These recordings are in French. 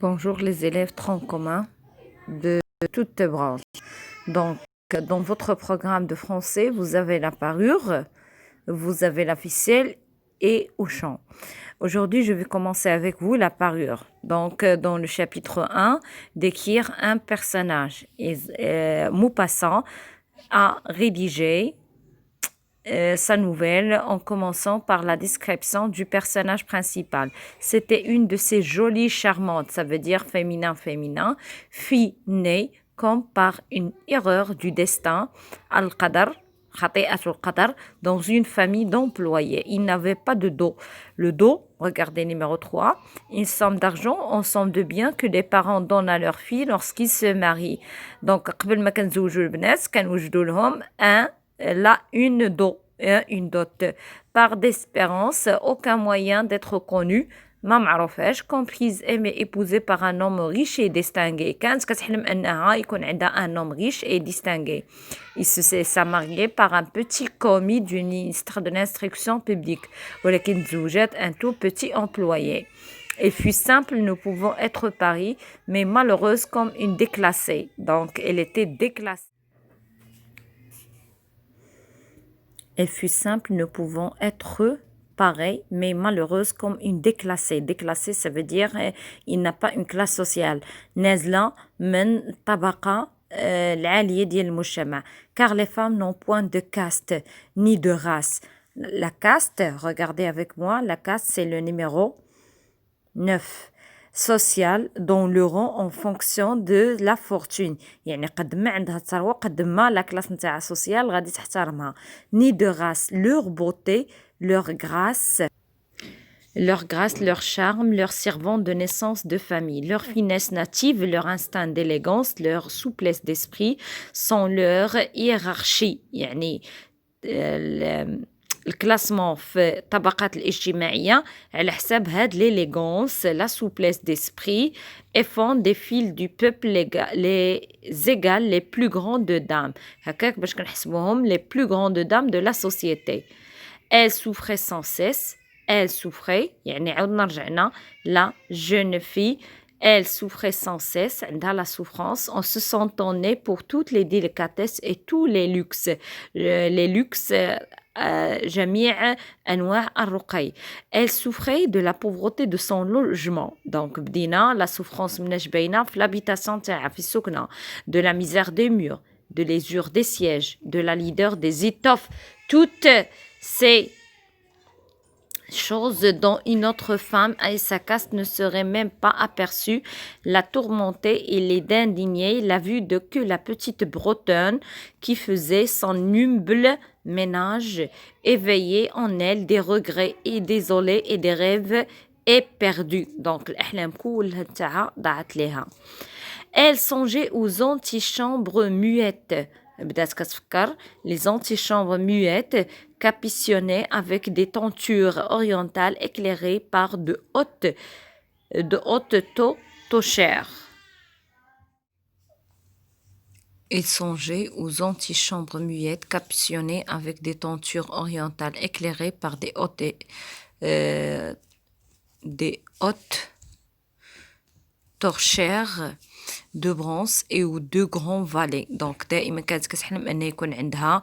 Bonjour les élèves tronc commun de toutes branches. Donc, dans votre programme de français, vous avez la parure, vous avez la ficelle et Auchan. Aujourd'hui, je vais commencer avec vous la parure. Donc, dans le chapitre 1, décrire un personnage. Maupassant a rédigé sa nouvelle en commençant par la description du personnage principal. C'était une de ces jolies charmantes, ça veut dire féminin, fille née comme par une erreur du destin, al-qadar, dans une famille d'employés. Il n'avait pas de dos. Le dos, regardez numéro 3, une somme d'argent, en somme de biens que les parents donnent à leur fille lorsqu'ils se marient. Donc, قبل ما كنزوجوا البنات كنوجدوا لهم une dot. Une dot. Par d'espérance, aucun moyen d'être connu. ما معروفاش comprise aimée épousée par un homme riche et distingué. كانت كتحلم انها يكون عندها un homme riche et distingué. Il s'est marié par un petit commis du ministre de l'instruction publique. ولكن تزوجت un tout petit employé. Elle fut simple, nous pouvons être paris, mais malheureuse comme une déclassée. Donc, elle était déclassée. Elle fut simple, nous pouvons être pareil, mais malheureuse comme une déclassée. Déclassée, ça veut dire il n'a pas une classe sociale. نازلة من طبقة العالية ديال المجتمع. Car les femmes n'ont point de caste ni de race. La caste, regardez avec moi, la caste c'est le numéro 9. social dont le rang en fonction de la fortune. يعني قد ما عندها الثروة قد ما la classe نتاعها social غادي تحترمها. Ni de race, leur beauté, leur grâce, leur charme, leur servant de naissance de famille, leur finesse native, leur instinct d'élégance, leur souplesse d'esprit sont leur hiérarchie. يعني الكلاسمون في الطبقات الاجتماعية على حساب هاد l'élégance, la souplesse d'esprit et font des fils du peuple les égales les plus grandes dames. هكاك باش كنحسبوهم les plus grandes dames de la société. Elle souffrait sans cesse. Elle souffrait يعني عاودنا رجعنا la jeune fille. Elle souffrait sans cesse عندها la souffrance en se sentant née pour toutes les délicatesses et tous les luxes. Les luxes جميع أنواع الرقي. Elle souffrait de la pauvreté de son logement. Donc بدينا la souffrance مناش باينة في l'habitation تاعها في السكنة. De la misère des murs, de l'usure des sièges, de la laideur des étoffes. Toutes ces chose dont une autre femme et sa caste ne seraient même pas aperçues, la tourmentait et les d'indigner la vue de que la petite Bretonne qui faisait son humble ménage éveillait en elle des regrets et désolés et des rêves éperdus. Donc الأحلام كلها نتاعها ضاعت ليها. Elle songeait aux antichambres muettes. بدات كتفكر les antichambres muettes capuchonnées avec des tentures orientales éclairées par de hautes tochères. Il songeait aux antichambres muettes capuchonnées avec des tentures orientales éclairées par des hautes torchères de bronze et aux deux grands valets. Donc دائما كانت كتحلم أن يكون عندها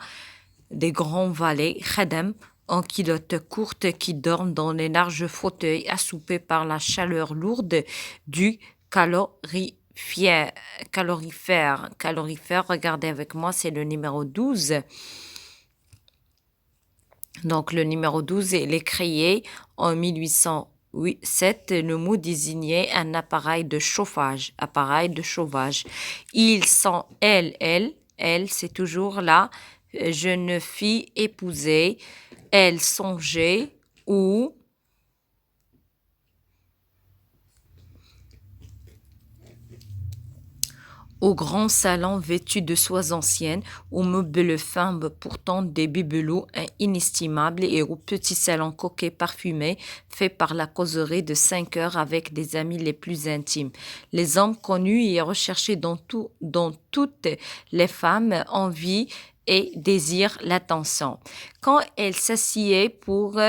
des grands valets خدم en culottes courtes qui dorment dans les larges fauteuils assoupés par la chaleur lourde du calorifère. Calorifère, regardez avec moi, c'est le numéro 12. Donc le numéro 12, il est créé en 1807, le mot désignait un appareil de chauffage. Ils sont, elle, c'est toujours la jeune fille épousée. Elle songeait ou au grand salon vêtu de soies anciennes, aux meubles fins pourtant des bibelots inestimables et au petit salon coquet parfumé fait par la causerie de 5 heures avec des amis les plus intimes. Les hommes connus et recherchés dont toutes les femmes envient et désirent l'attention. Quand elle s'assied pour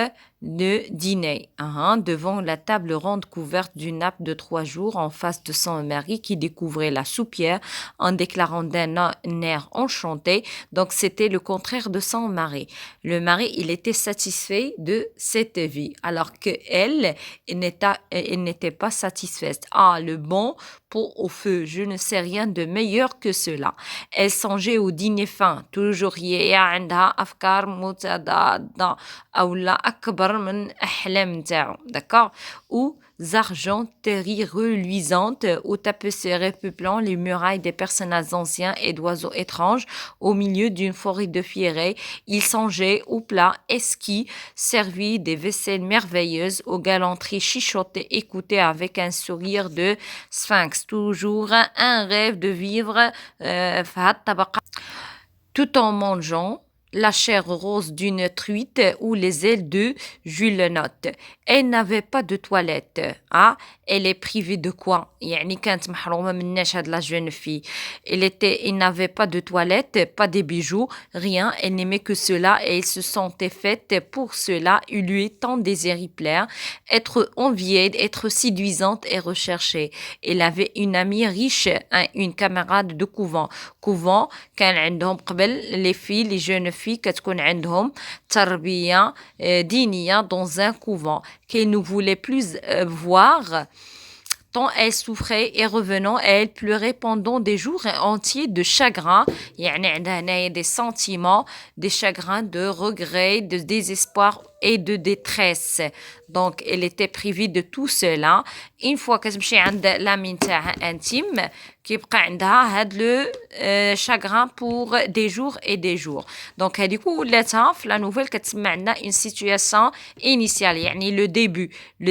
de dîner, devant la table ronde couverte d'une nappe de 3 jours en face de son mari qui découvrait la soupière en déclarant d'un air enchanté. Donc, c'était le contraire de son mari. Le mari, il était satisfait de cette vie, alors que elle n'était pas satisfaite. Ah, le bon pot au feu, je ne sais rien de meilleur que cela. Elle songeait au dîner fin, toujours هي عندها أفكار متضادة أو لا أكبر من أحلام نتاعو, d'accord, ou argenteries reluisantes, aux tapisseries peuplant les murailles des personnages anciens et d'oiseaux étranges au milieu d'une forêt de fierets. Il songeait aux plats esquis servis, des vaisselles merveilleuses, aux galanteries chuchotées écoutées avec un sourire de sphinx. Toujours un rêve de vivre tout en mangeant la chair rose d'une truite ou les ailes de Jules Note. Elle n'avait pas de toilette. Ah, elle est privée de quoi? يعني كانت محرومة مناش هاد la jeune fille. Elle n'avait pas de toilette, pas de bijoux, rien. Elle n'aimait que cela et elle se sentait faite pour cela. Il lui est tant désiré plaire, être enviée, être séduisante et recherchée. Elle avait une amie riche, une camarade de couvent. Couvent, كان عندهم قبل les filles, les jeunes filles كتكون عندهم تربية دينية dans un couvent qu'elle ne voulait plus voir tant elle souffrait et revenant, elle pleurait pendant des jours entiers de chagrin. يعني عندها هنايا des sentiments, des chagrins, de regrets, de désespoir et de détresse. Donc, elle était privée de tout cela. Une fois كتمشي عند l'ami نتاعها intime, كيبقى عندها هاد le chagrin pour des jours et des jours. Donc, هذيك ولاتها في la nouvelle كتسمى عندنا une situation initiale, يعني le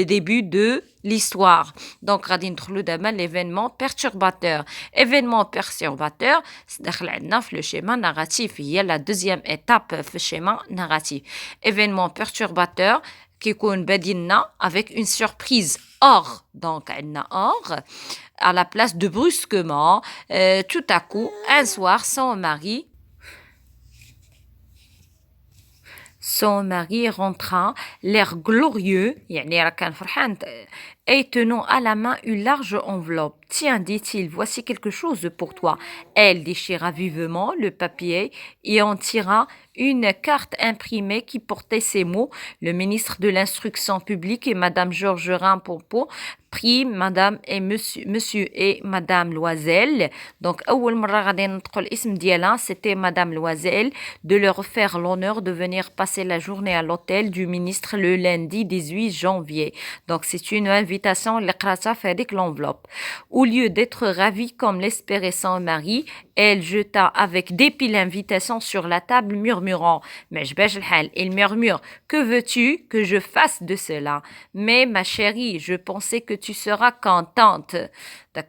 début de l'histoire. Donc, غادي ندخلوا دابا l'événement perturbateur. Événement perturbateur, داخل عندنا في le schéma narratif. هي la deuxième étape في schéma narratif. Événement perturbateur كيكون بادي لنا avec une surprise. Or, donc, عندنا or, à la place de brusquement, tout à coup, un soir, son mari rentra, l'air glorieux, يعني راه كان فرحان, et tenant à la main une large enveloppe. Tiens, dit-il, voici quelque chose pour toi. Elle déchira vivement le papier et en tira une carte imprimée qui portait ces mots: le ministre de l'instruction publique et Madame Georges Rimpopo prie Madame et Monsieur et Madame Loisel. Donc, أول مرة غادي ننطقوا الاسم ديالها, c'était Madame Loisel, de leur faire l'honneur de venir passer la journée à l'hôtel du ministre le lundi 18 janvier. Donc, c'est une invitation اللي قراتها في هذيك l'enveloppe. Au lieu d'être ravie comme l'espérait son mari, elle jeta avec dépit l'invitation sur la table, murmurant: Mais il murmure: Que veux-tu que je fasse de cela? Mais ma chérie, je pensais que tu seras contente. D'accord?